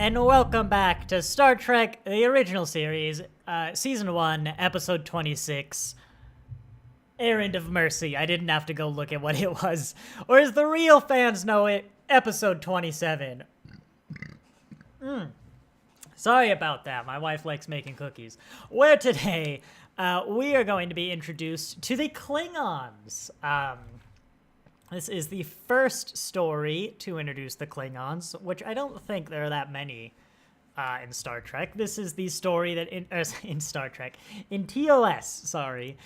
and welcome back to Star Trek, the original series, Season 1, Episode 26, Errand of Mercy. I didn't have to go look at what it was. Or as the real fans know it, Episode 27. Sorry about that, my wife likes making cookies. Where today, we are going to be introduced to the Klingons. This is the first story to introduce the Klingons, which I don't think there are that many in Star Trek. This is the story that in Star Trek, in TOS, sorry.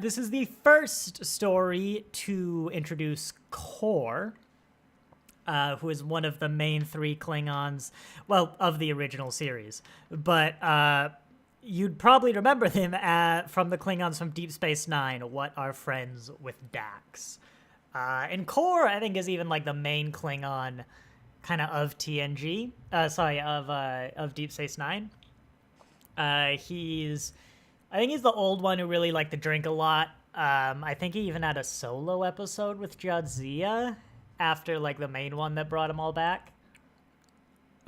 This is the first story to introduce Kor, who is one of the main three Klingons, well, of the original series. But you'd probably remember them from the Klingons from Deep Space Nine, what are friends with Dax. And Kor, I think, is even like the main Klingon kind of TNG. Of Deep Space Nine. I think he's the old one who really liked to drink a lot. I think he even had a solo episode with Jadzia after like the main one that brought them all back.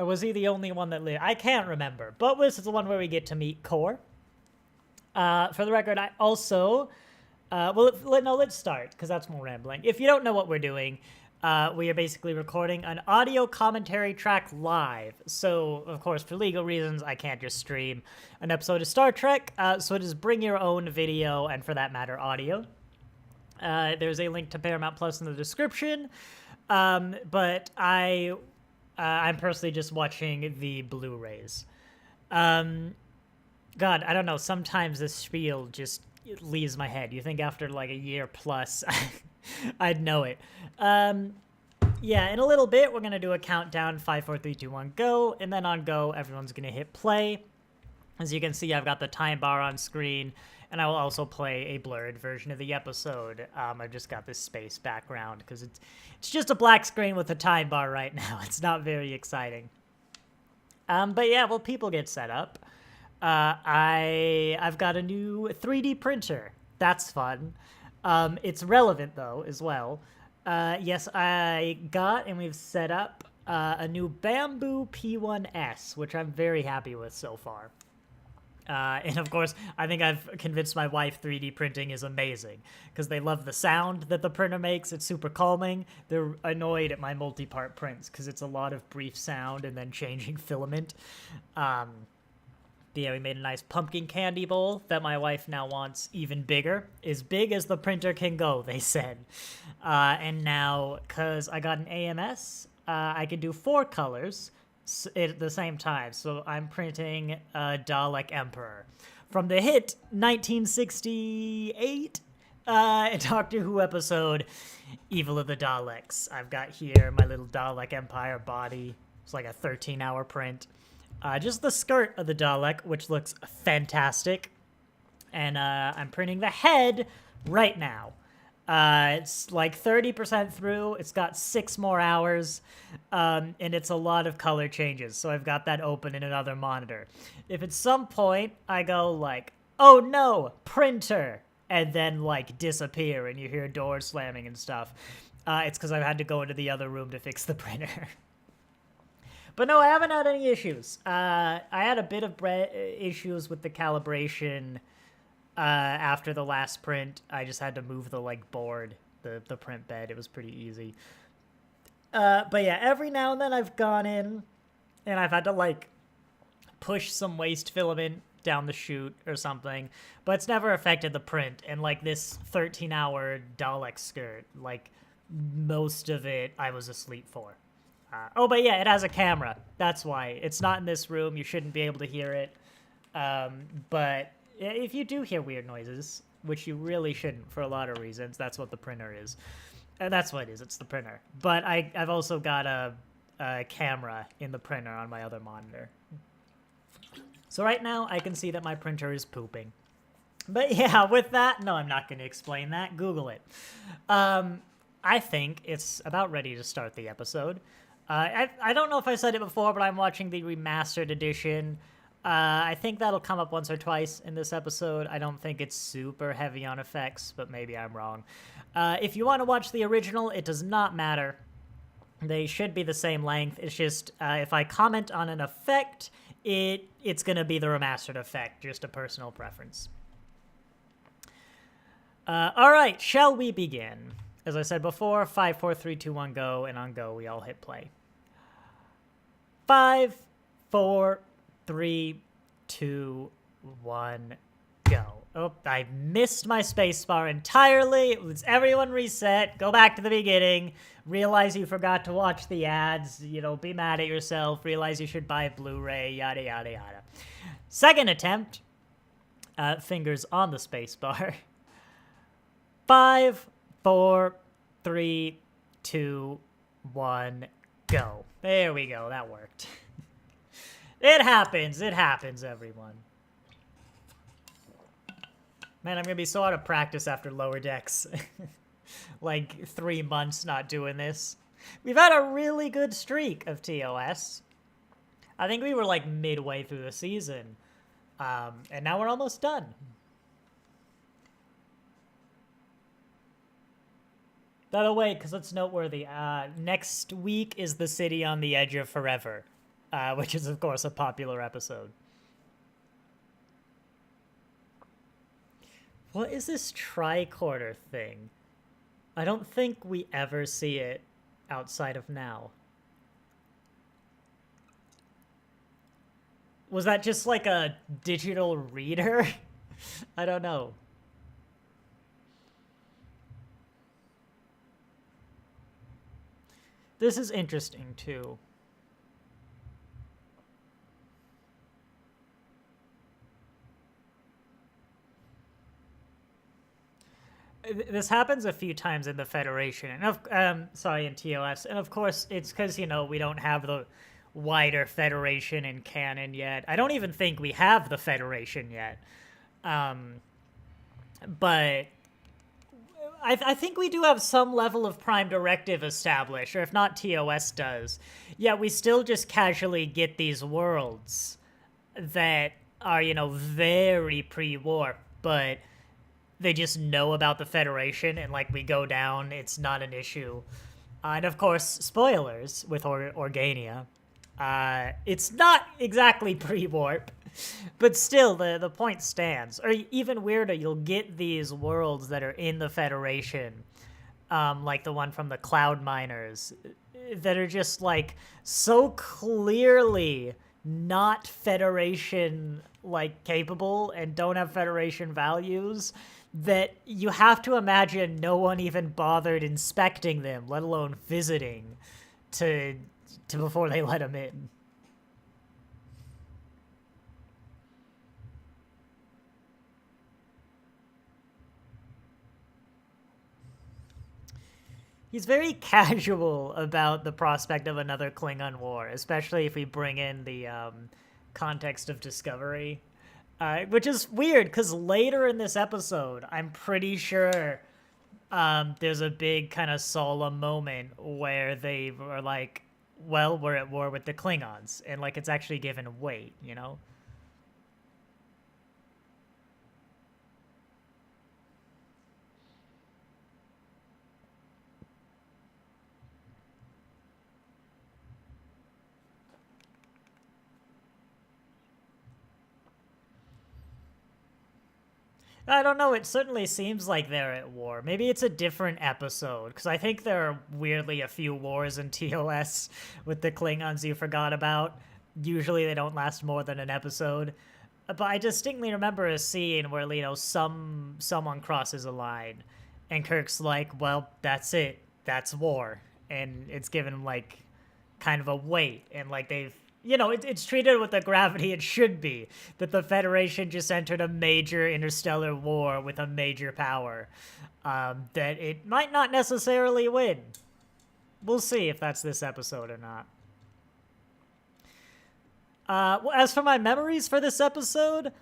Or was he the only one that lived? I can't remember. But this is the one where we get to meet Kor. For the record, I also... let's start, because that's more rambling. If you don't know what we're doing, we are basically recording an audio commentary track live. So, of course, for legal reasons, I can't just stream an episode of Star Trek, so just bring your own video, and for that matter, audio. There's a link to Paramount Plus in the description, but I'm personally just watching the Blu-rays. God, I don't know, sometimes this spiel just... it leaves my head. You think after like a year plus, I'd know it. Yeah, in a little bit, we're going to do a countdown, 5, 4, 3, 2, 1, go. And then on go, everyone's going to hit play. As you can see, I've got the time bar on screen, and I will also play a blurred version of the episode. I've just got this space background because it's just a black screen with a time bar right now. It's not very exciting. But yeah, well, people get set up. I've got a new 3D printer. That's fun. It's relevant, though, as well. Yes, I got and we've set up a new Bamboo P1S, which I'm very happy with so far. And of course, I think I've convinced my wife 3D printing is amazing, because they love the sound that the printer makes. It's super calming. They're annoyed at my multi-part prints, because it's a lot of brief sound and then changing filament. Yeah, we made a nice pumpkin candy bowl that my wife now wants even bigger. As big as the printer can go, they said. And now, because I got an AMS, I can do 4 colors at the same time. So I'm printing Dalek Emperor. From the hit 1968 Doctor Who episode, Evil of the Daleks. I've got here my little Dalek Empire body. It's like a 13-hour print. Just the skirt of the Dalek, which looks fantastic. And I'm printing the head right now. It's like 30% through. It's got 6 more hours. And it's a lot of color changes. So I've got that open in another monitor. If at some point I go like, oh no, printer, and then like disappear and you hear doors slamming and stuff, it's because I've had to go into the other room to fix the printer. But no, I haven't had any issues. I had a bit of issues with the calibration after the last print. I just had to move the like board, the print bed. It was pretty easy. But yeah, every now and then I've gone in and I've had to like push some waste filament down the chute or something, but it's never affected the print. And like this 13-hour Dalek skirt, like most of it I was asleep for. Oh, but yeah, it has a camera. That's why. It's not in this room. You shouldn't be able to hear it. But if you do hear weird noises, which you really shouldn't for a lot of reasons, that's what the printer is. That's what it is. It's the printer. But I've also got a camera in the printer on my other monitor. So right now, I can see that my printer is pooping. But yeah, with that, no, I'm not going to explain that. Google it. I think it's about ready to start the episode. I don't know if I said it before, but I'm watching the remastered edition. I think that'll come up once or twice in this episode. I don't think it's super heavy on effects, but maybe I'm wrong. If you want to watch the original, it does not matter. They should be the same length. It's just if I comment on an effect, it's going to be the remastered effect, just a personal preference. All right, shall we begin? As I said before, 5, 4, 3, 2, 1, go, and on go we all hit play. 5, 4, 3, 2, 1, go. Oh, I missed my spacebar entirely. Everyone reset. Go back to the beginning. Realize you forgot to watch the ads. Be mad at yourself. Realize you should buy a Blu-ray. Yada, yada, yada. Second attempt. Fingers on the spacebar. 5, 4, 3, 2, 1, go. There we go. That worked. It happens. It happens, everyone. Man, I'm going to be so out of practice after Lower Decks. Like 3 months not doing this. We've had a really good streak of TOS. I think we were like midway through the season. And now we're almost done. By the way, because it's noteworthy, next week is The City on the Edge of Forever, which is, of course, a popular episode. What is this tricorder thing? I don't think we ever see it outside of now. Was that just like a digital reader? I don't know. This is interesting, too. This happens a few times in the Federation, and in TOS, and of course it's because, we don't have the wider Federation in canon yet. I don't even think we have the Federation yet. But I think we do have some level of Prime Directive established, or if not, TOS does. Yeah, we still just casually get these worlds that are, very pre-warp, but they just know about the Federation, and, we go down, it's not an issue. And, of course, spoilers with Organia. It's not exactly pre-warp, but still, the point stands. Or even weirder, you'll get these worlds that are in the Federation, like the one from the Cloud Miners, that are just, so clearly not Federation, capable and don't have Federation values that you have to imagine no one even bothered inspecting them, let alone visiting, to before they let them in. He's very casual about the prospect of another Klingon war, especially if we bring in the context of Discovery. Which is weird, because later in this episode, I'm pretty sure there's a big kind of solemn moment where they were like, well, we're at war with the Klingons, and, it's actually given weight, I don't know, it certainly seems like they're at war. Maybe it's a different episode, because I think there are weirdly a few wars in TOS with the Klingons you forgot about. Usually they don't last more than an episode. But I distinctly remember a scene where, someone crosses a line, and Kirk's like, well, that's it. That's war. And it's given, kind of a weight, and, they've it's treated with the gravity it should be, that the Federation just entered a major interstellar war with a major power, that it might not necessarily win. We'll see if that's this episode or not. As for my memories for this episode,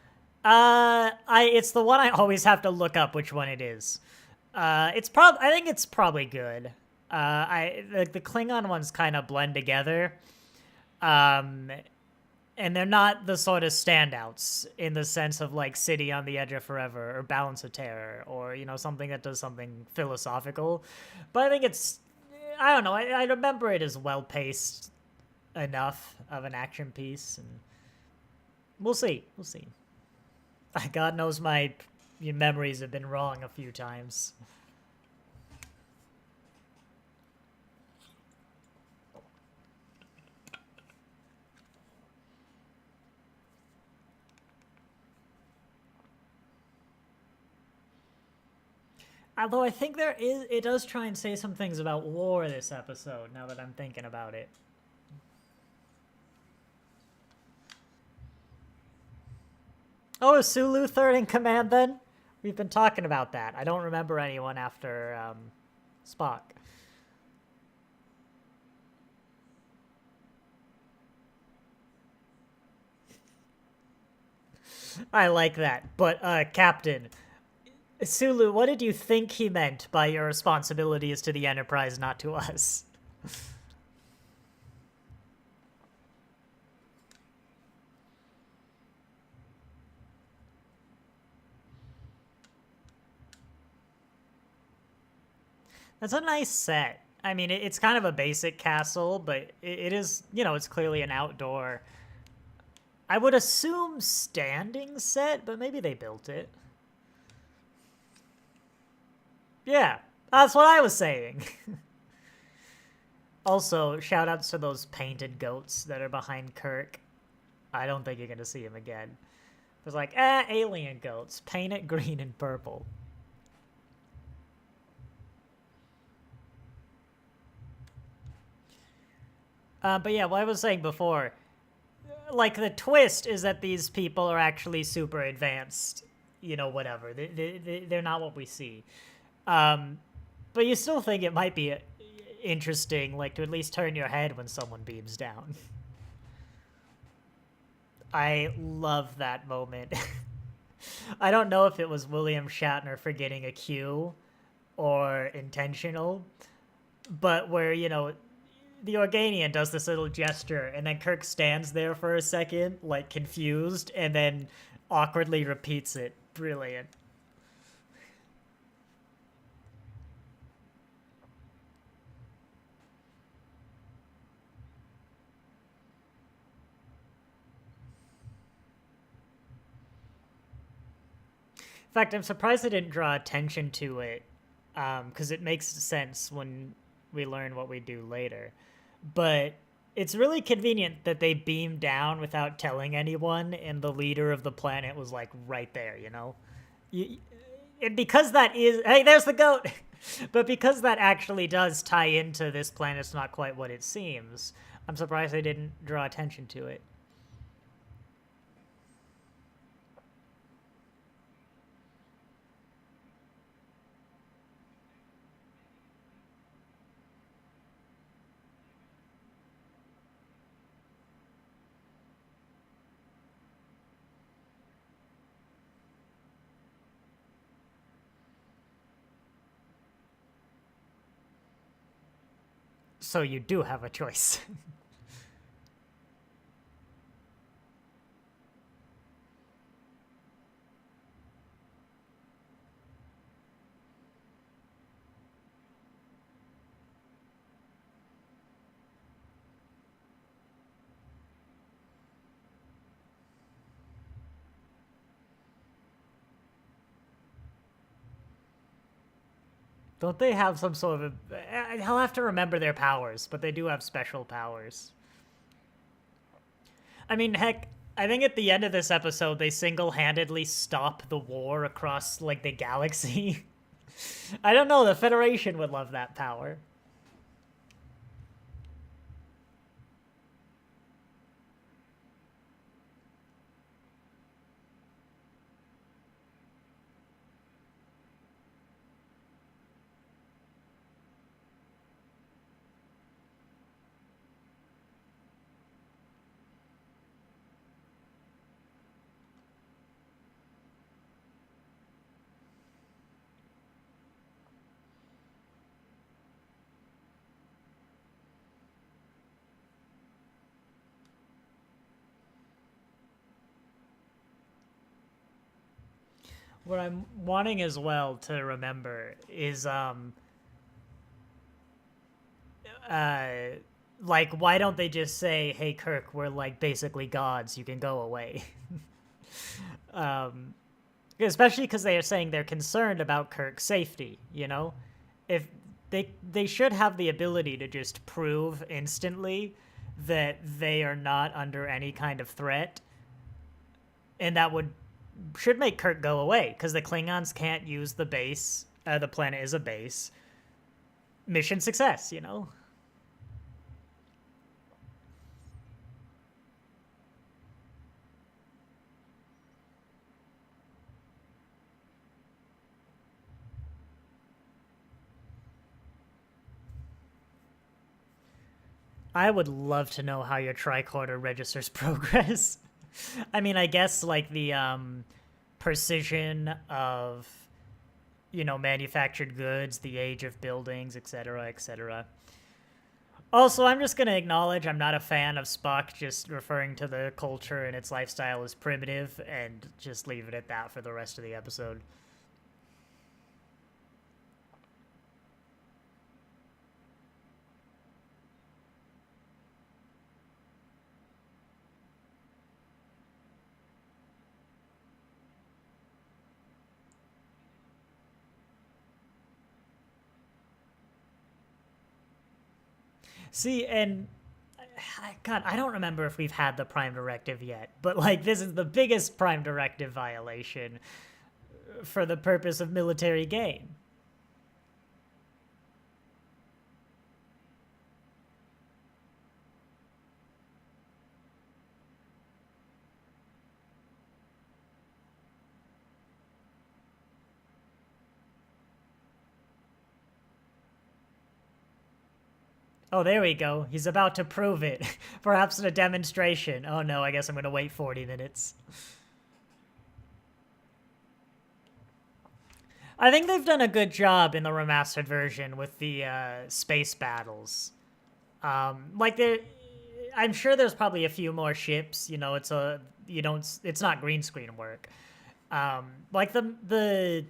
it's the one I always have to look up which one it is. I think it's probably good. The Klingon ones kind of blend together. And they're not the sort of standouts in the sense of City on the Edge of Forever or Balance of Terror or, something that does something philosophical. But I think I don't know. I remember it as well paced enough of an action piece, and we'll see. We'll see. God knows my memories have been wrong a few times. Although I think it does try and say some things about war this episode, now that I'm thinking about it. Oh, is Sulu third in command then? We've been talking about that. I don't remember anyone after Spock. I like that. But, Captain, Sulu, what did you think he meant by your responsibility is to the Enterprise, not to us? That's a nice set. I mean, it's kind of a basic castle, but it is, it's clearly an outdoor. I would assume standing set, but maybe they built it. Yeah, that's what I was saying. Also, shout outs to those painted goats that are behind Kirk. I don't think you're going to see him again. It's like, alien goats. Paint it green and purple. But yeah, what I was saying before, like, the twist is that these people are actually super advanced, whatever. They're not what we see. But you still think it might be interesting, like, to at least turn your head when someone beams down. I love that moment. I don't know if it was William Shatner forgetting a cue or intentional, but where, the Organian does this little gesture, and then Kirk stands there for a second, like, confused, and then awkwardly repeats it. Brilliant. In fact, I'm surprised they didn't draw attention to it, because it makes sense when we learn what we do later. But it's really convenient that they beamed down without telling anyone, and the leader of the planet was, like, right there, and because that is... Hey, there's the goat! But because that actually does tie into this planet's not quite what it seems, I'm surprised they didn't draw attention to it. So you do have a choice. Don't they have some sort of... I'll have to remember their powers, but they do have special powers. I mean, heck, I think at the end of this episode, they single-handedly stop the war across, like, the galaxy. I don't know, the Federation would love that power. What I'm wanting as well to remember is like, why don't they just say, hey, Kirk, we're, like, basically gods, you can go away. Especially because they are saying they're concerned about Kirk's safety, you know? If they should have the ability to just prove instantly that they are not under any kind of threat, and that should make Kirk go away, because the Klingons can't use the base, the planet is a base. Mission success, you know? I would love to know how your tricorder registers progress. I mean, I guess, like, the precision of, you know, manufactured goods, the age of buildings, etc., etc. Also, I'm just going to acknowledge I'm not a fan of Spock just referring to the culture and its lifestyle as primitive, and just leave it at that for the rest of the episode. See, and God, I don't remember if we've had the Prime Directive yet, but, like, this is the biggest Prime Directive violation for the purpose of military gain. Oh, there we go. He's about to prove it. Perhaps in a demonstration. Oh no, I guess I'm going to wait 40 minutes. I think they've done a good job in the remastered version with the space battles. Like, I'm sure there's probably a few more ships. You know, it's not green screen work. Like the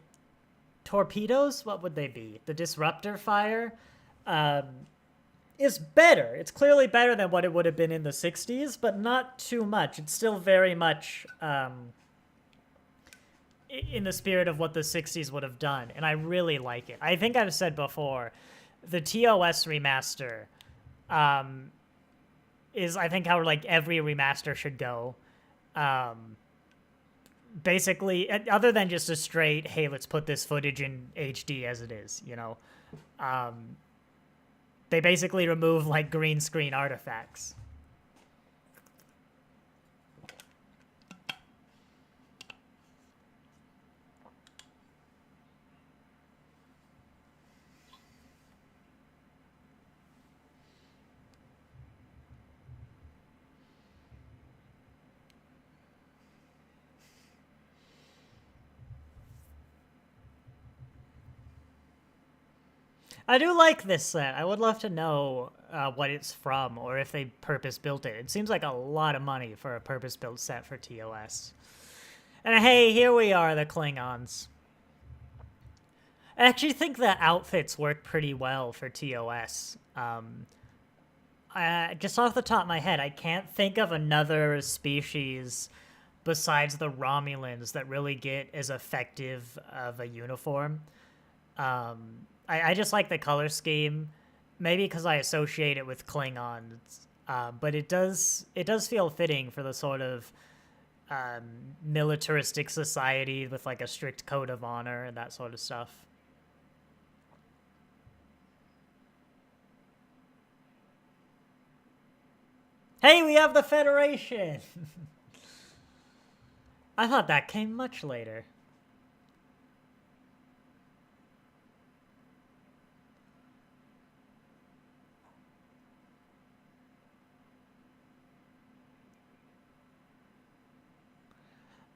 torpedoes, what would they be? The disruptor fire is better. It's clearly better than what it would have been in the 60s, but not too much. It's still very much in the spirit of what the 60s would have done, and I really like it. I think I've said before, the TOS remaster is, I think, how, like, every remaster should go. Basically, other than just a straight, hey, let's put this footage in HD as it is, you know? They basically remove, like, green screen artifacts. I do like this set. I would love to know what it's from, or if they purpose-built it. It seems like a lot of money for a purpose-built set for TOS. And hey, here we are, the Klingons. I actually think the outfits work pretty well for TOS. Just off the top of my head, I can't think of another species besides the Romulans that really get as effective of a uniform. I just like the color scheme, maybe because I associate it with Klingons, but it does feel fitting for the sort of militaristic society with, like, a strict code of honor and that sort of stuff. Hey, we have the Federation! I thought that came much later.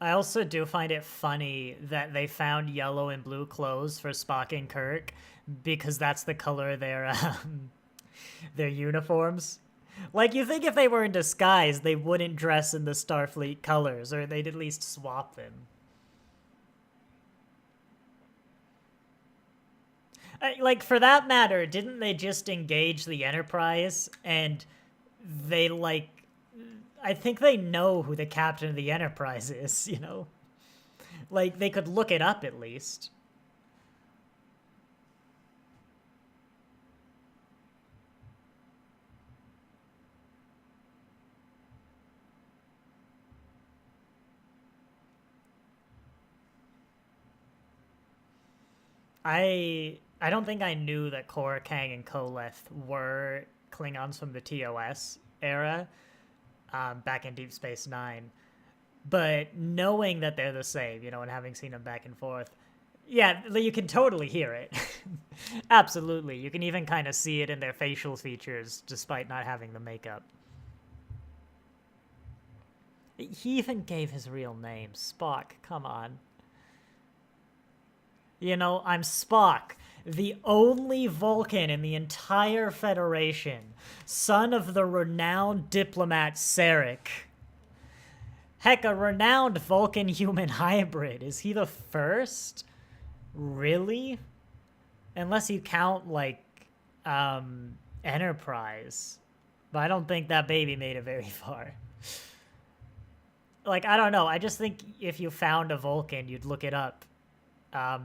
I also do find it funny that they found yellow and blue clothes for Spock and Kirk, because that's the color of their uniforms. Like, you think if they were in disguise, they wouldn't dress in the Starfleet colors, or they'd at least swap them. Like, for that matter, didn't they just engage the Enterprise and they, like, I think they know who the captain of the Enterprise is, you know? Like, they could look it up at least. I don't think I knew that Korra, Kang, and Koleth were Klingons from the TOS era, back in Deep Space Nine. But knowing that they're the same, you know, and having seen them back and forth, yeah, you can totally hear it. Absolutely. You can even kind of see it in their facial features, despite not having the makeup. He even gave his real name, Spock. Come on. You know, I'm Spock, the only Vulcan in the entire Federation, son of the renowned diplomat Sarek. Heck, a renowned Vulcan-human hybrid. Is he the first? Really? Unless you count, like, Enterprise. But I don't think that baby made it very far. Like, I don't know. I just think if you found a Vulcan, you'd look it up.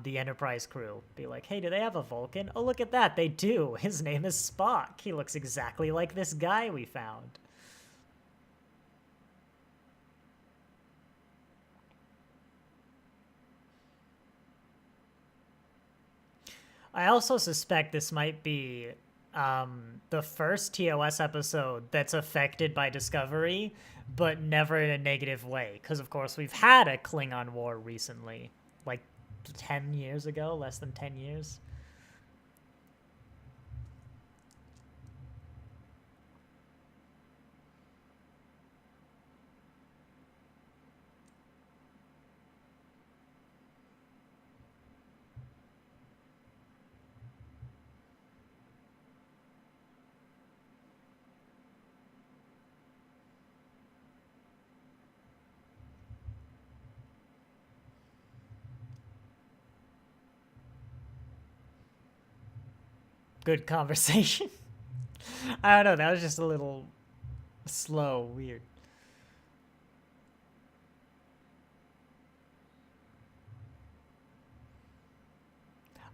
The Enterprise crew. Be like, hey, do they have a Vulcan? Oh, look at that. They do. His name is Spock. He looks exactly like this guy we found. I also suspect this might be the first TOS episode that's affected by Discovery, but never in a negative way. Because, of course, we've had a Klingon war recently. Like, 10 years ago, less than 10 years. Good conversation. I don't know, that was just a little slow, weird.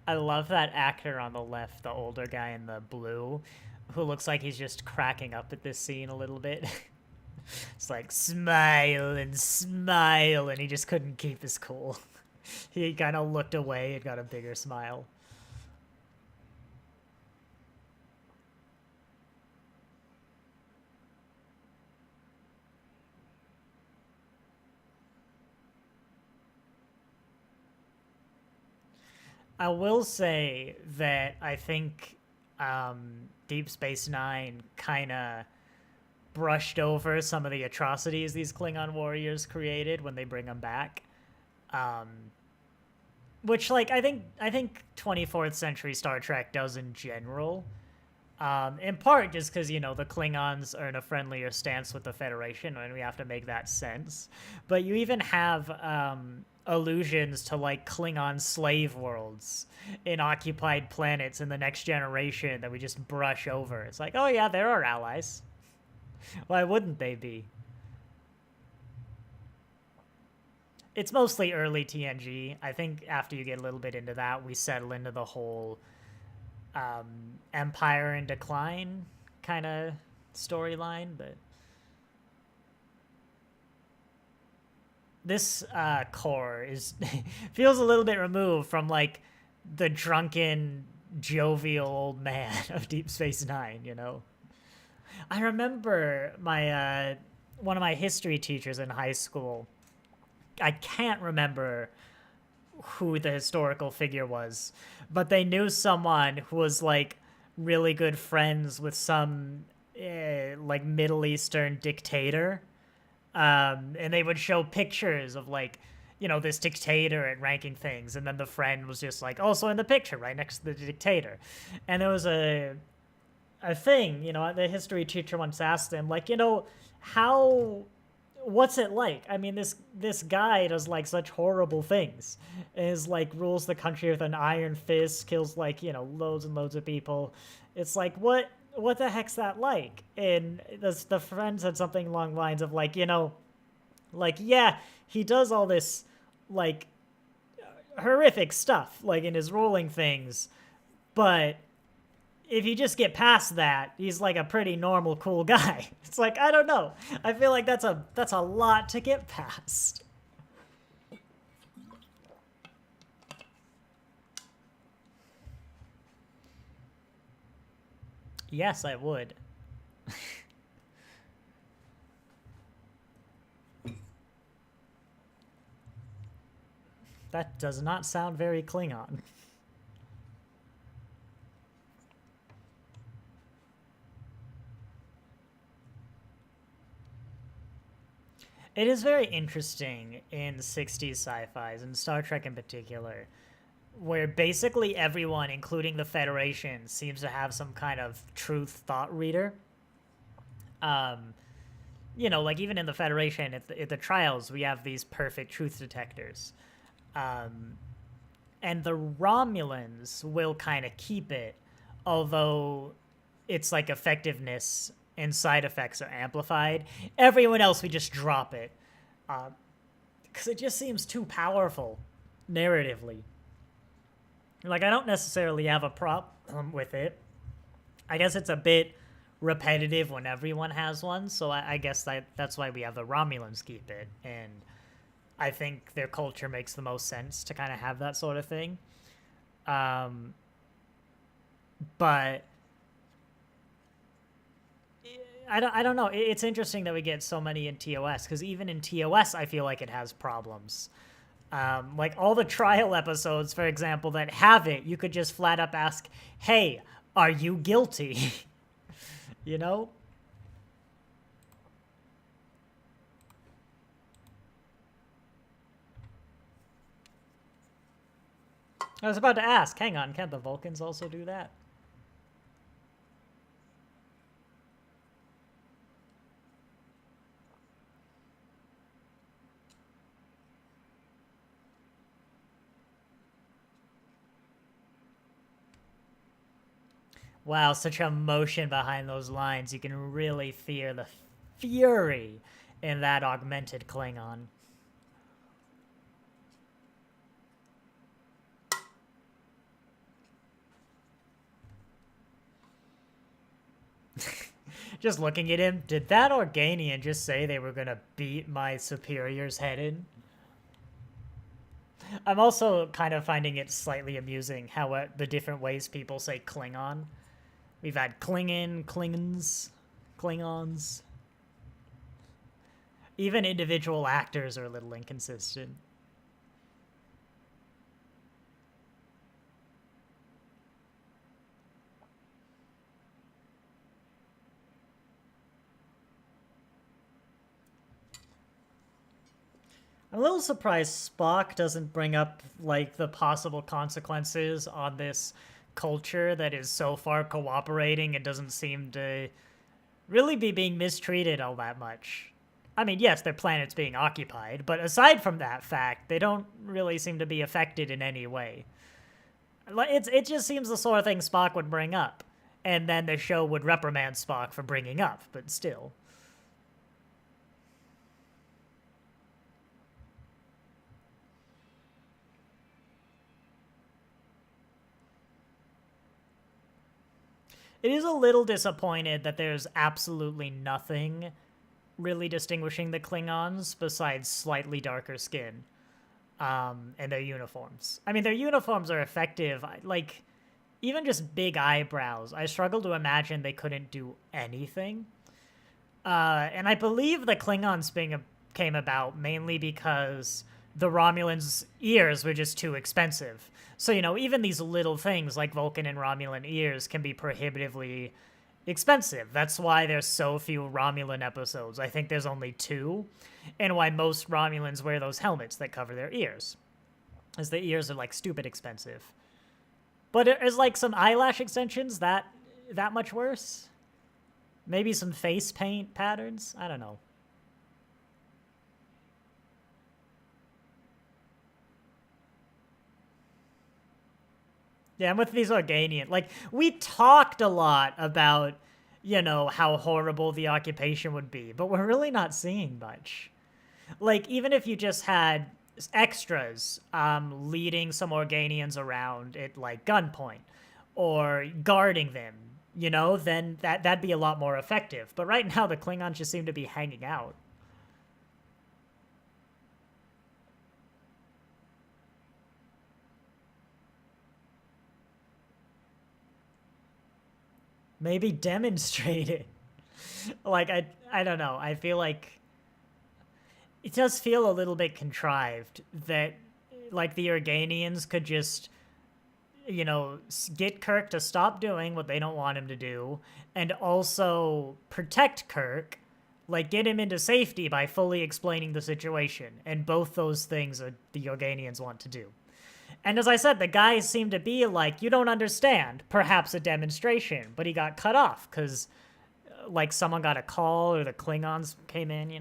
I love that actor on the left, the older guy in the blue, who looks like he's just cracking up at this scene a little bit. It's like, smile and smile, and he just couldn't keep his cool. He kind of looked away and got a bigger smile. I will say that I think Deep Space Nine kind of brushed over some of the atrocities these Klingon warriors created when they bring them back. Um, which, like, I think 24th century Star Trek does in general. In part just because, you know, the Klingons are in a friendlier stance with the Federation, and we have to make that sense. But you even have allusions to, like, Klingon slave worlds in occupied planets in the Next Generation that we just brush over. It's like, oh yeah, they're our allies. Why wouldn't they be? It's mostly early TNG. I think after you get a little bit into that, we settle into the whole Empire in Decline kind of storyline, but this core is feels a little bit removed from, like, the drunken, jovial old man of Deep Space Nine, you know? I remember my one of my history teachers in high school. I can't remember who the historical figure was, but they knew someone who was, like, really good friends with some like Middle Eastern dictator, and they would show pictures of, like, you know, this dictator and ranking things, and then the friend was just like, also in the picture right next to the dictator. And there was a thing, you know, the history teacher once asked him, like, you know, how what's it like? I mean, this guy does like such horrible things. Is like rules the country with an iron fist, kills like, you know, loads and loads of people. It's like what the heck's that like? And the friend said something along the lines of like, you know, like, yeah, he does all this like horrific stuff like in his rolling things, but if you just get past that, he's like a pretty normal, cool guy. It's like, I don't know. I feel like that's a lot to get past. Yes, I would. That does not sound very Klingon. It is very interesting in 60s sci-fis, and Star Trek in particular, where basically everyone, including the Federation, seems to have some kind of truth thought reader. You know, like even in the Federation, at the trials, we have these perfect truth detectors. And the Romulans will kind of keep it, although its like effectiveness and side effects are amplified. Everyone else, we just drop it. Because it just seems too powerful narratively. Like, I don't necessarily have a problem with it. I guess it's a bit repetitive when everyone has one, so I guess that's why we have the Romulans keep it. And I think their culture makes the most sense to kind of have that sort of thing. But I don't know. It's interesting that we get so many in TOS, because even in TOS, I feel like it has problems. Like all the trial episodes, for example, that have it, you could just flat up ask, hey, are you guilty? You know? I was about to ask, hang on, can't the Vulcans also do that? Wow, such emotion behind those lines. You can really feel the fury in that augmented Klingon. Just looking at him, did that Organian just say they were gonna beat my superior's head in? I'm also kind of finding it slightly amusing how the different ways people say Klingon. We've had Klingon, Klingons, Klingons. Even individual actors are a little inconsistent. I'm a little surprised Spock doesn't bring up, like, the possible consequences on this culture that is so far cooperating and doesn't seem to really be being mistreated all that much. I mean, yes, their planet's being occupied, but aside from that fact, they don't really seem to be affected in any way. It just seems the sort of thing Spock would bring up, and then the show would reprimand Spock for bringing up, but still. It is a little disappointed that there's absolutely nothing really distinguishing the Klingons besides slightly darker skin, and their uniforms. I mean, their uniforms are effective. Like, even just big eyebrows. I struggle to imagine they couldn't do anything. And I believe the Klingons came about mainly because the Romulans' ears were just too expensive. So, you know, even these little things like Vulcan and Romulan ears can be prohibitively expensive. That's why there's so few Romulan episodes. I think there's only 2, and why most Romulans wear those helmets that cover their ears, as the ears are like stupid expensive. But is like some eyelash extensions that much worse? Maybe some face paint patterns? I don't know. Yeah, and with these Organians, like, we talked a lot about, how horrible the occupation would be, but we're really not seeing much. Like, even if you just had extras leading some Organians around at, like, gunpoint or guarding them, then that'd be a lot more effective. But right now, the Klingons just seem to be hanging out. Maybe demonstrate it. Like, I don't know. I feel like it does feel a little bit contrived that, like, the Organians could just, get Kirk to stop doing what they don't want him to do, and also protect Kirk, like, get him into safety by fully explaining the situation. And both those things the Organians want to do. And as I said, the guys seem to be like, you don't understand, perhaps a demonstration, but he got cut off because, like, someone got a call or the Klingons came in.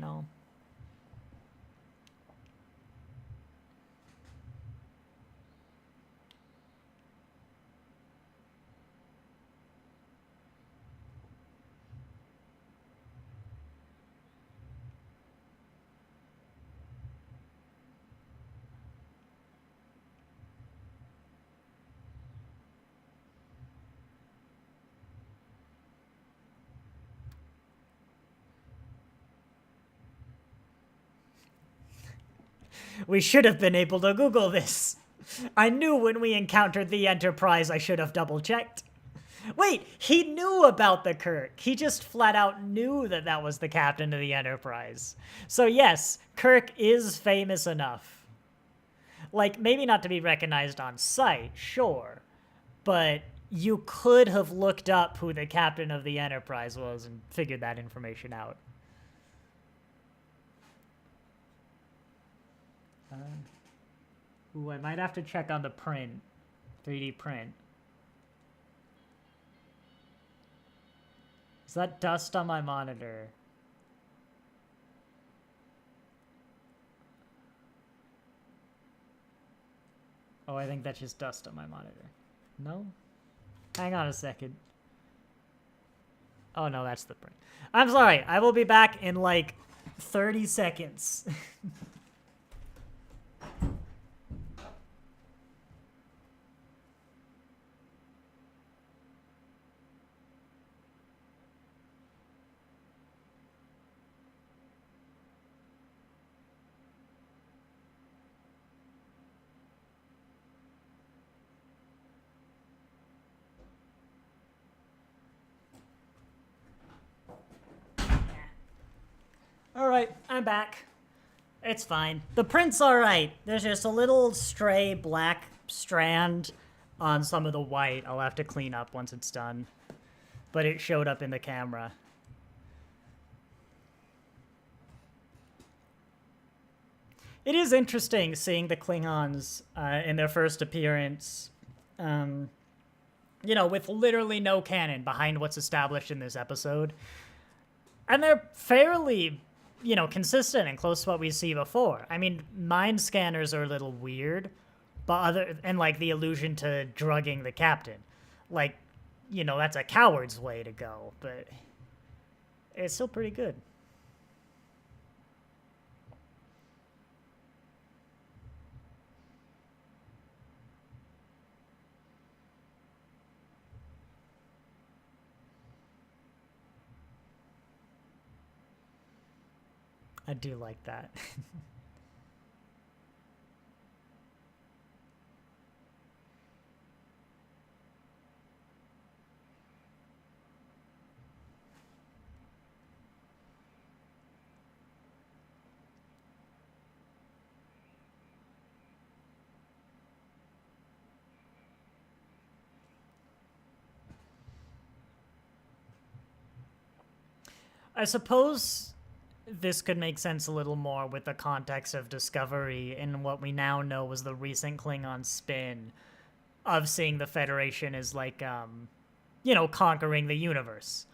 We should have been able to Google this. I knew when we encountered the Enterprise I should have double-checked. Wait, he knew about the Kirk. He just flat out knew that that was the captain of the Enterprise. So yes, Kirk is famous enough. Like, maybe not to be recognized on sight, sure. But you could have looked up who the captain of the Enterprise was and figured that information out. Ooh, I might have to check on the print. 3D print. Is that dust on my monitor? Oh, I think that's just dust on my monitor. No? Hang on a second. Oh, no, that's the print. I'm sorry. I will be back in, like, 30 seconds. Alright, I'm back. It's fine. The print's alright. There's just a little stray black strand on some of the white I'll have to clean up once it's done. But it showed up in the camera. It is interesting seeing the Klingons in their first appearance, with literally no canon behind what's established in this episode. And they're fairly consistent and close to what we see before. I mean, mind scanners are a little weird, but like the allusion to drugging the captain. Like, that's a coward's way to go, but it's still pretty good. I do like that. I suppose this could make sense a little more with the context of Discovery and what we now know was the recent Klingon spin of seeing the Federation as like, conquering the universe.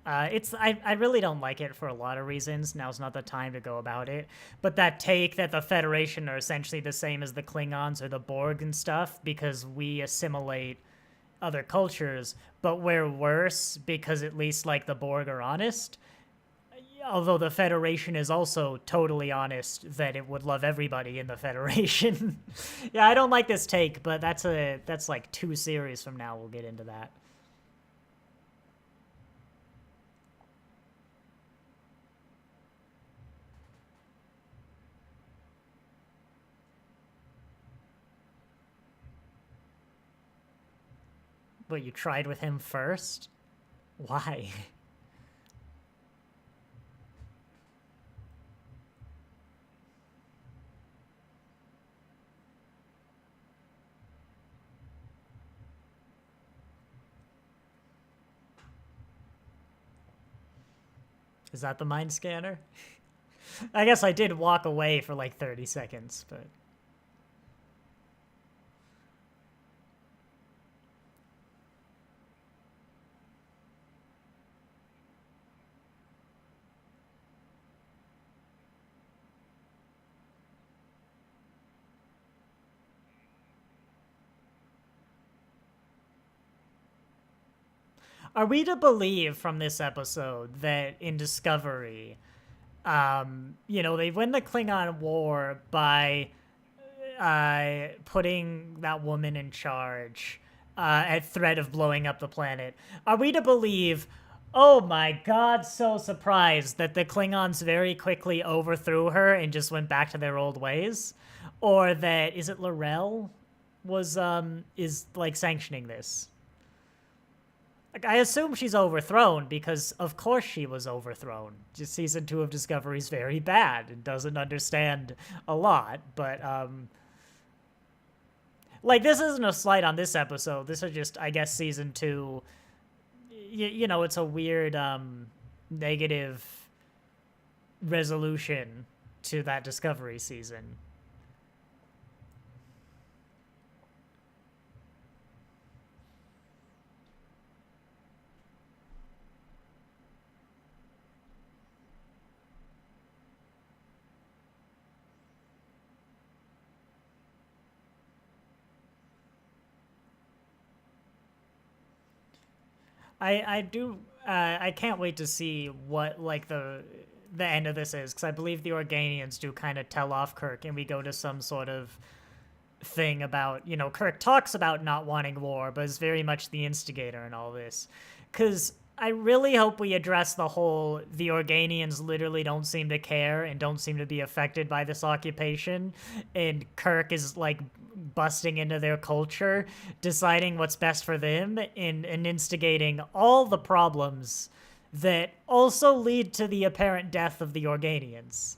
I really don't like it for a lot of reasons. Now's not the time to go about it. But that take that the Federation are essentially the same as the Klingons or the Borg and stuff because we assimilate other cultures, but we're worse because at least like the Borg are honest. Although the Federation is also totally honest that it would love everybody in the Federation. Yeah, I don't like this take, but that's like 2 series from now we'll get into that. But you tried with him first? Why? Is that the mind scanner? I guess I did walk away for like 30 seconds, but... Are we to believe from this episode that in Discovery, they win the Klingon War by putting that woman in charge at threat of blowing up the planet? Are we to believe, oh my god, so surprised that the Klingons very quickly overthrew her and just went back to their old ways? Or that, is it L'Rell is like sanctioning this? Like, I assume she's overthrown because, of course, she was overthrown. Just season 2 of Discovery's very bad and doesn't understand a lot. But, like, this isn't a slight on this episode. This is just, I guess, season 2. It's a weird, negative resolution to that Discovery season. I can't wait to see what like the end of this is, because I believe the Organians do kind of tell off Kirk, and we go to some sort of thing about, Kirk talks about not wanting war, but is very much the instigator in all this. Because I really hope we address the Organians literally don't seem to care and don't seem to be affected by this occupation, and Kirk is like busting into their culture, deciding what's best for them, and instigating all the problems that also lead to the apparent death of the Organians.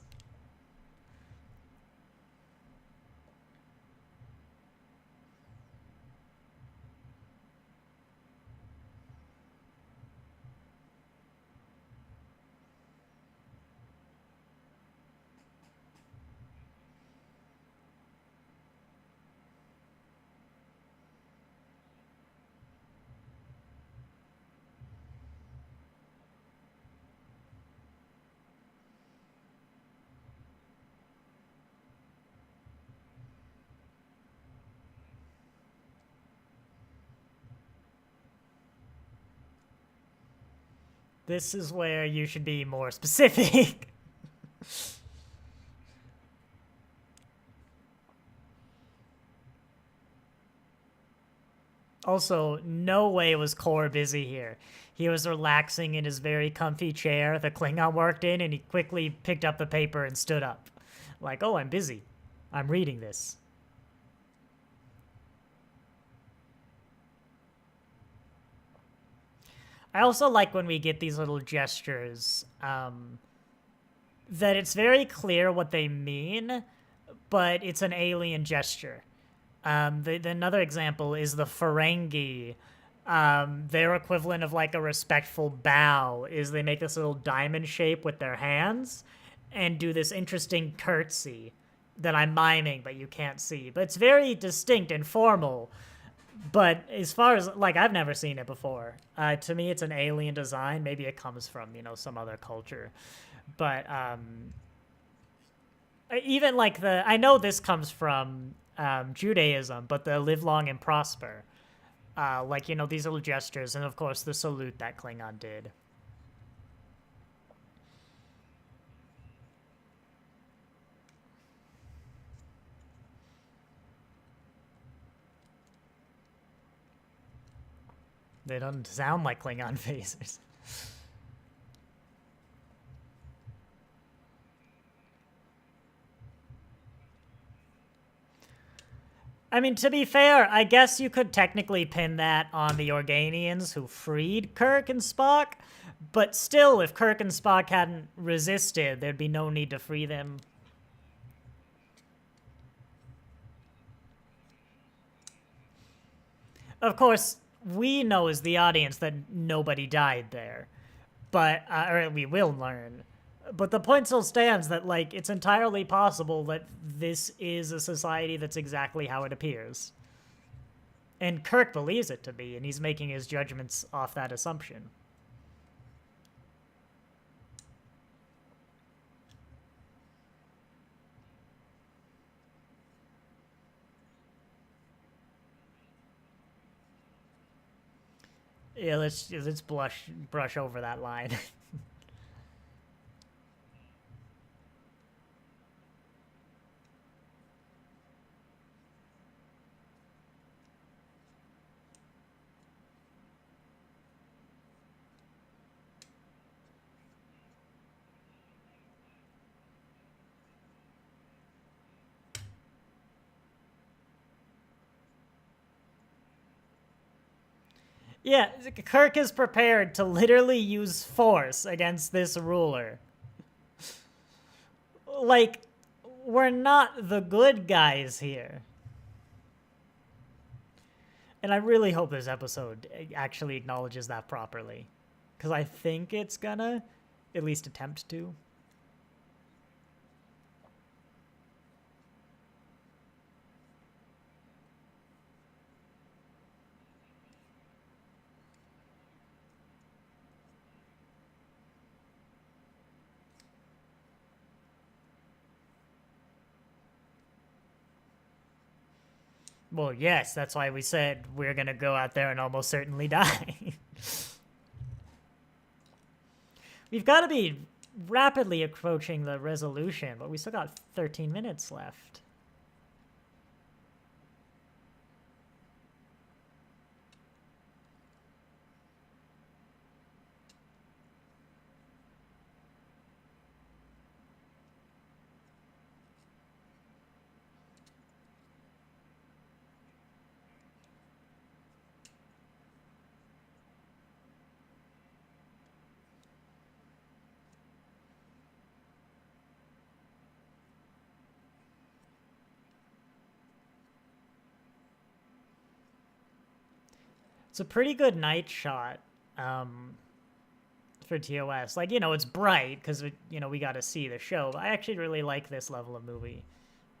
This is where you should be more specific. Also, no way was Kor busy here. He was relaxing in his very comfy chair the Klingon worked in, and he quickly picked up the paper and stood up. Like, oh, I'm busy. I'm reading this. I also like when we get these little gestures, that it's very clear what they mean, but it's an alien gesture. Another example is the Ferengi. Their equivalent of like a respectful bow is they make this little diamond shape with their hands and do this interesting curtsy that I'm miming, but you can't see. But it's very distinct and formal. But as far as, like, I've never seen it before. To me, it's an alien design. Maybe it comes from, you know, some other culture. But even like I know this comes from Judaism, but the live long and prosper. Like, you know, these little gestures, and of course the salute that Klingon did. They don't sound like Klingon phasers. I mean, to be fair, I guess you could technically pin that on the Organians who freed Kirk and Spock, but still, if Kirk and Spock hadn't resisted, there'd be no need to free them. Of course, we know as the audience that nobody died there, but or we will learn. But the point still stands that, like, it's entirely possible that this is a society that's exactly how it appears. And Kirk believes it to be, and he's making his judgments off that assumption. Yeah, let's brush over that line. Yeah, Kirk is prepared to literally use force against this ruler. Like, we're not the good guys here. And I really hope this episode actually acknowledges that properly. Because I think it's gonna at least attempt to. Well, yes, that's why we said we're gonna go out there and almost certainly die. We've got to be rapidly approaching the resolution, but we still got 13 minutes left. It's a pretty good night shot for TOS. Like, you know, it's bright because, you know, we got to see the show. But I actually really like this level of movie.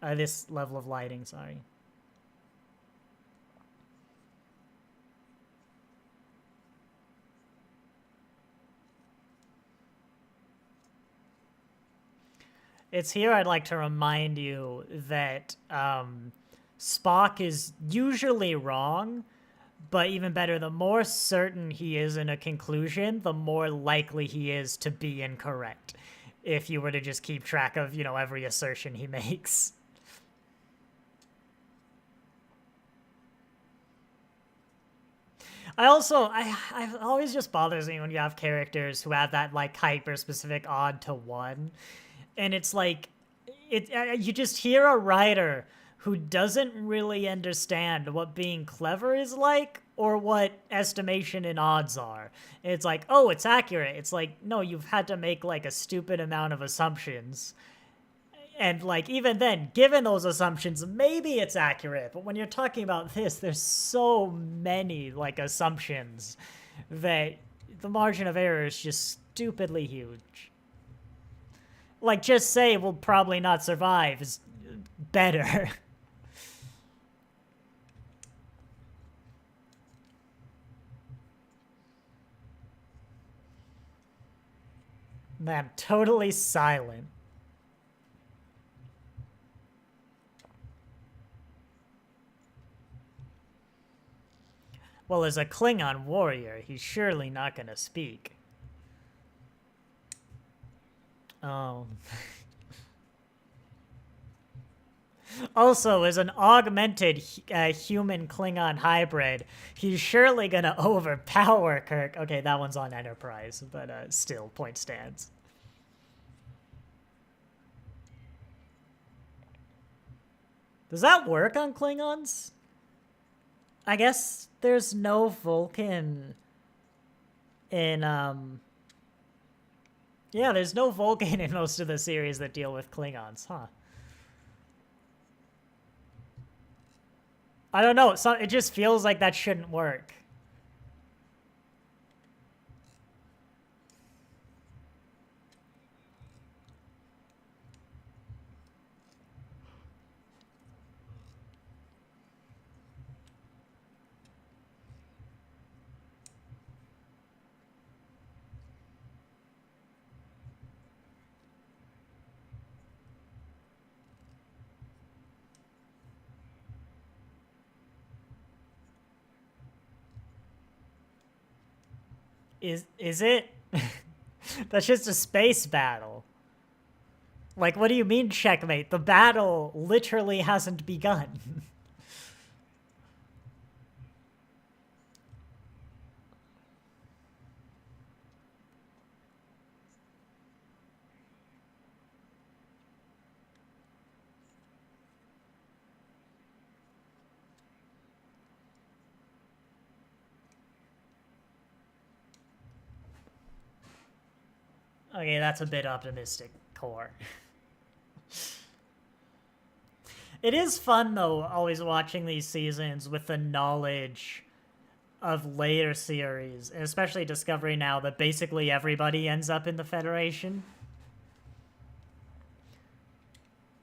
This level of lighting, sorry. It's here I'd like to remind you that Spock is usually wrong, but even better, the more certain he is in a conclusion, the more likely he is to be incorrect. If you were to just keep track of, you know, every assertion he makes. I've always just bothers me when you have characters who have that, like, hyper-specific odd to one. And it's like, you just hear a writer who doesn't really understand what being clever is like or what estimation and odds are. And it's like, oh, it's accurate. It's like, no, you've had to make like a stupid amount of assumptions. And like, even then, given those assumptions, maybe it's accurate. But when you're talking about this, there's so many like assumptions that the margin of error is just stupidly huge. Like, just say we'll probably not survive is better. Man, totally silent. Well, as a Klingon warrior, he's surely not gonna speak. Oh. Also, as an augmented human Klingon hybrid, he's surely gonna overpower Kirk. Okay, that one's on Enterprise, but still, point stands. Does that work on Klingons? I guess there's no Vulcan in, yeah, there's no Vulcan in most of the series that deal with Klingons, huh? I don't know, it just feels like that shouldn't work. Is it? That's just a space battle. Like, what do you mean checkmate? The battle literally hasn't begun. Okay, that's a bit optimistic, Core. It is fun, though, always watching these seasons with the knowledge of later series, and especially Discovery now, that basically everybody ends up in the Federation.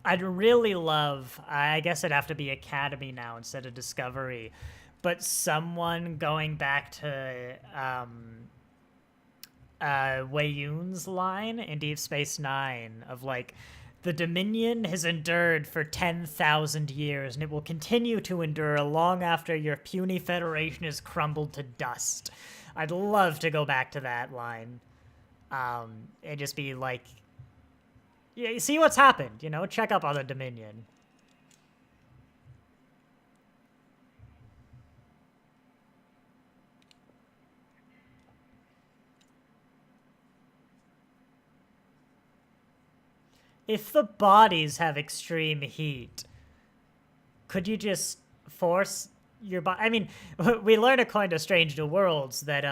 I'd really love, I guess it'd have to be Academy now instead of Discovery, but someone going back to Wei-Yun's line in Deep Space Nine of like, the Dominion has endured for 10,000 years, and it will continue to endure long after your puny Federation is crumbled to dust. I'd love to go back to that line. And just be like, yeah, see what's happened, you know? Check up on the Dominion. If the bodies have extreme heat, could you just force your body? I mean, we learned according to Strange New Worlds that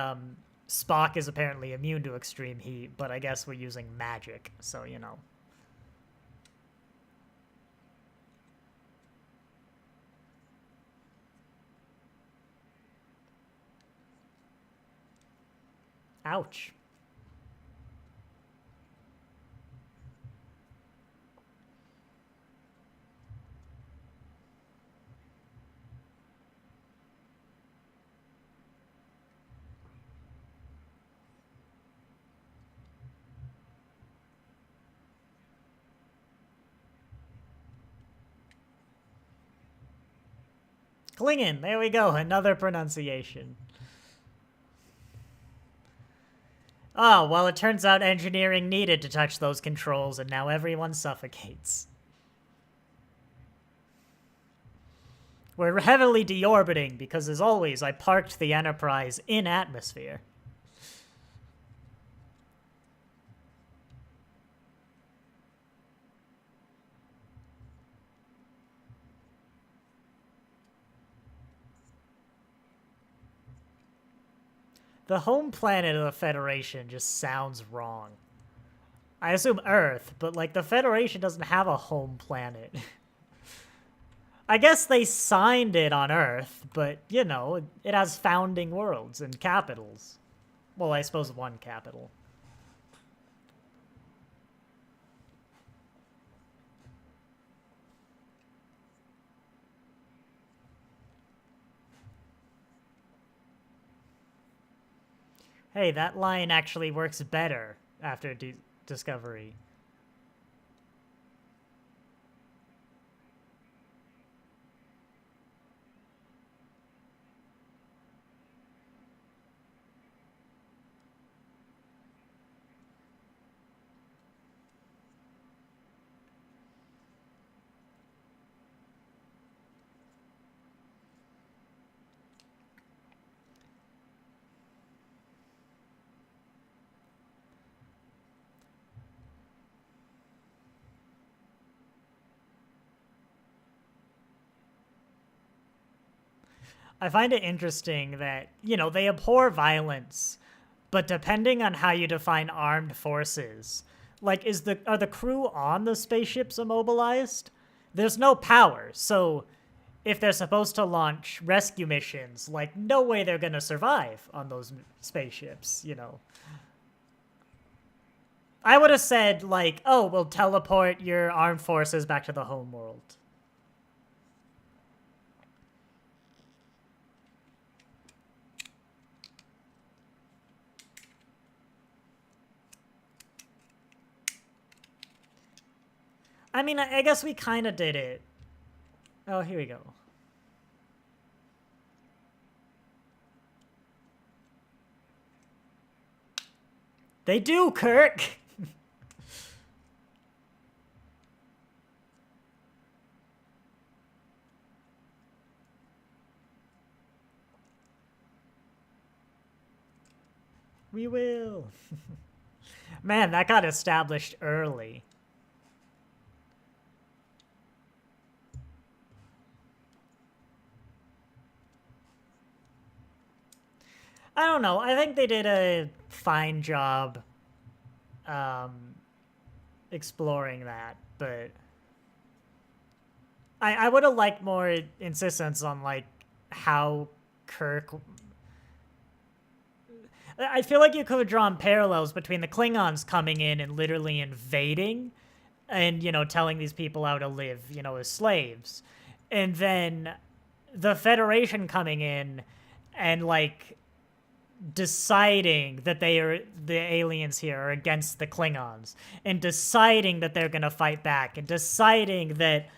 Spock is apparently immune to extreme heat, but I guess we're using magic, so you know. Ouch. Klingon, there we go, another pronunciation. Oh, well, it turns out engineering needed to touch those controls, and now everyone suffocates. We're heavily deorbiting because, as always, I parked the Enterprise in atmosphere. The home planet of the Federation just sounds wrong. I assume Earth, but like the Federation doesn't have a home planet. I guess they signed it on Earth, but you know, it has founding worlds and capitals. Well, I suppose one capital. Hey, that line actually works better after discovery. I find it interesting that, you know, they abhor violence, but depending on how you define armed forces, like, are the crew on the spaceships immobilized? There's no power, so if they're supposed to launch rescue missions, like, no way they're gonna survive on those spaceships, you know? I would have said, like, oh, we'll teleport your armed forces back to the home world. I mean, I guess we kind of did it. Oh, here we go. They do, Kirk! We will. Man, that got established early. I don't know. I think they did a fine job exploring that, but I would have liked more insistence on, like, how Kirk... I feel like you could have drawn parallels between the Klingons coming in and literally invading and, you know, telling these people how to live, you know, as slaves. And then the Federation coming in and, like, deciding that the aliens here are against the Klingons and deciding that they're going to fight back and deciding that,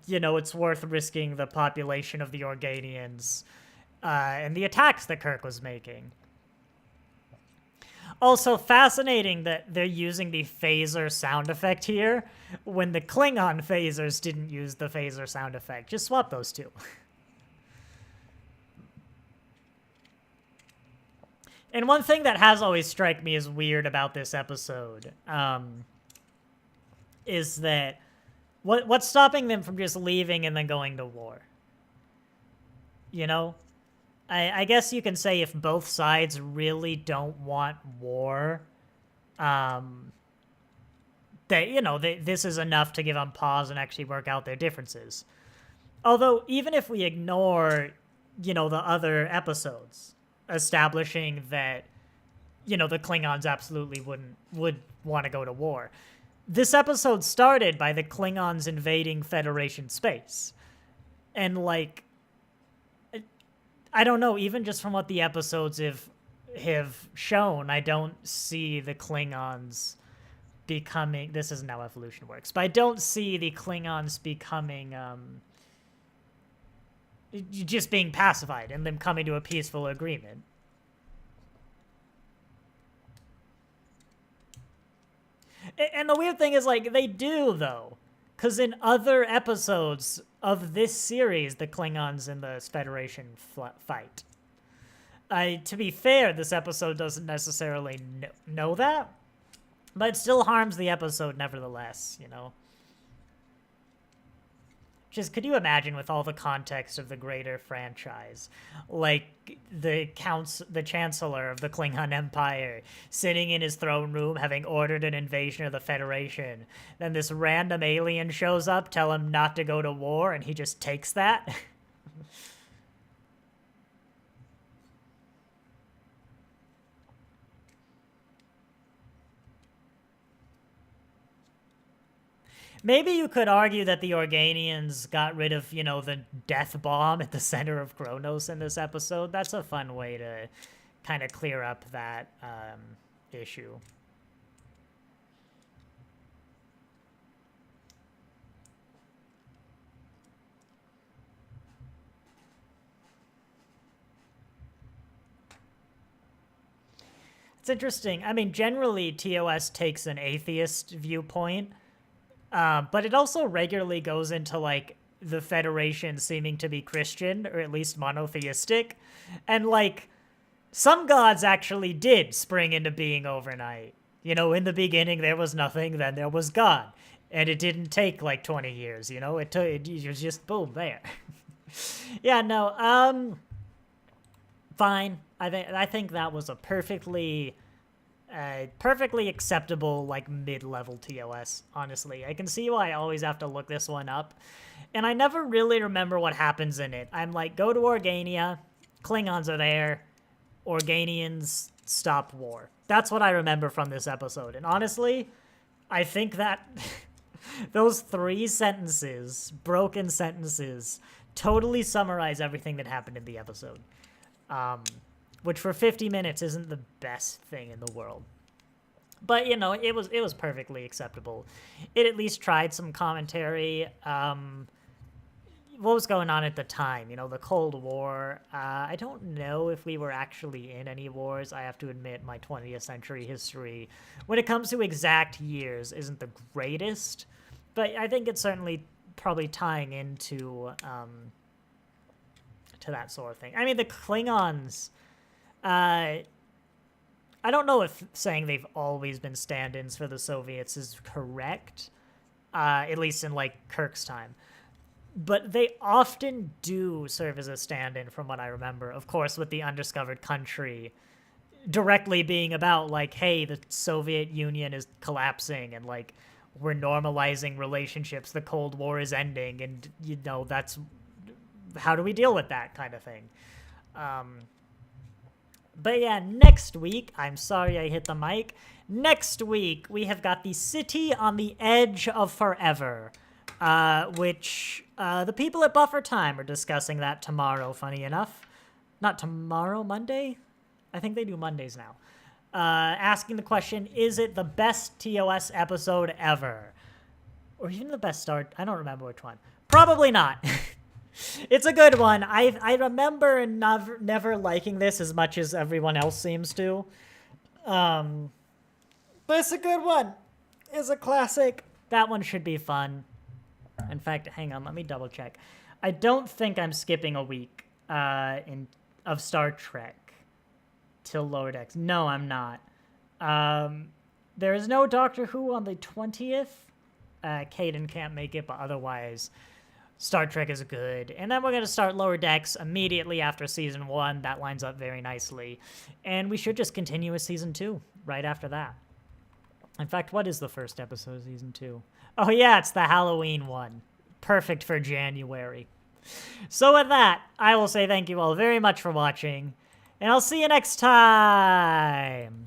you know, it's worth risking the population of the Organians and the attacks that Kirk was making. Also fascinating that they're using the phaser sound effect here when the Klingon phasers didn't use the phaser sound effect. Just swap those two. And one thing that has always struck me as weird about this episode is that what's stopping them from just leaving and then going to war? You know? I guess you can say if both sides really don't want war, that, you know, this is enough to give them pause and actually work out their differences. Although, even if we ignore, you know, the other episodes, establishing that, you know, the Klingons absolutely would want to go to war. This episode started by the Klingons invading Federation space. And, like, I don't know, even just from what the episodes have shown, I don't see the Klingons becoming... This isn't how evolution works, but I don't see the Klingons becoming... just being pacified and them coming to a peaceful agreement. And the weird thing is, like, they do, though. Because in other episodes of this series, the Klingons and the Federation fight. To be fair, this episode doesn't necessarily know that, but it still harms the episode nevertheless, you know? Just, could you imagine with all the context of the greater franchise, like the Chancellor of the Klingon Empire sitting in his throne room having ordered an invasion of the Federation, then this random alien shows up, tell him not to go to war, and he just takes that? Maybe you could argue that the Organians got rid of, you know, the death bomb at the center of Kronos in this episode. That's a fun way to kind of clear up that issue. It's interesting. I mean, generally, TOS takes an atheist viewpoint, but it also regularly goes into, like, the Federation seeming to be Christian, or at least monotheistic. And, like, some gods actually did spring into being overnight. You know, in the beginning, there was nothing, then there was God. And it didn't take, like, 20 years, you know? It was just, boom, there. Yeah, no, fine. I think that was a perfectly acceptable, like, mid-level TOS, honestly. I can see why I always have to look this one up. And I never really remember what happens in it. I'm like, go to Organia, Klingons are there, Organians stop war. That's what I remember from this episode. And honestly, I think that those 3 sentences, broken sentences, totally summarize everything that happened in the episode. Which for 50 minutes isn't the best thing in the world. But, you know, it was perfectly acceptable. It at least tried some commentary. What was going on at the time? You know, the Cold War. I don't know if we were actually in any wars. I have to admit, my 20th century history, when it comes to exact years, isn't the greatest. But I think it's certainly probably tying into to that sort of thing. I mean, the Klingons, I don't know if saying they've always been stand-ins for the Soviets is correct, at least in, like, Kirk's time. But they often do serve as a stand-in from what I remember. Of course, with the undiscovered country directly being about, like, hey, the Soviet Union is collapsing and, like, we're normalizing relationships. The Cold War is ending. And, you know, that's... how do we deal with that kind of thing? But yeah, next week... I'm sorry I hit the mic. Next week, we have got the City on the Edge of Forever. Which the people at Buffer Time are discussing that tomorrow, funny enough. Not tomorrow, Monday? I think they do Mondays now. Asking the question, is it the best TOS episode ever? Or even the best start? I don't remember which one. Probably not. It's a good one. I remember never liking this as much as everyone else seems to. But it's a good one. It's a classic. That one should be fun. In fact, hang on, let me double check. I don't think I'm skipping a week of Star Trek till Lower Decks. No, I'm not. There is no Doctor Who on the 20th. Caden can't make it, but otherwise, Star Trek is good. And then we're going to start Lower Decks immediately after Season 1. That lines up very nicely. And we should just continue with Season 2 right after that. In fact, what is the first episode of Season 2? Oh yeah, it's the Halloween one. Perfect for January. So with that, I will say thank you all very much for watching, and I'll see you next time!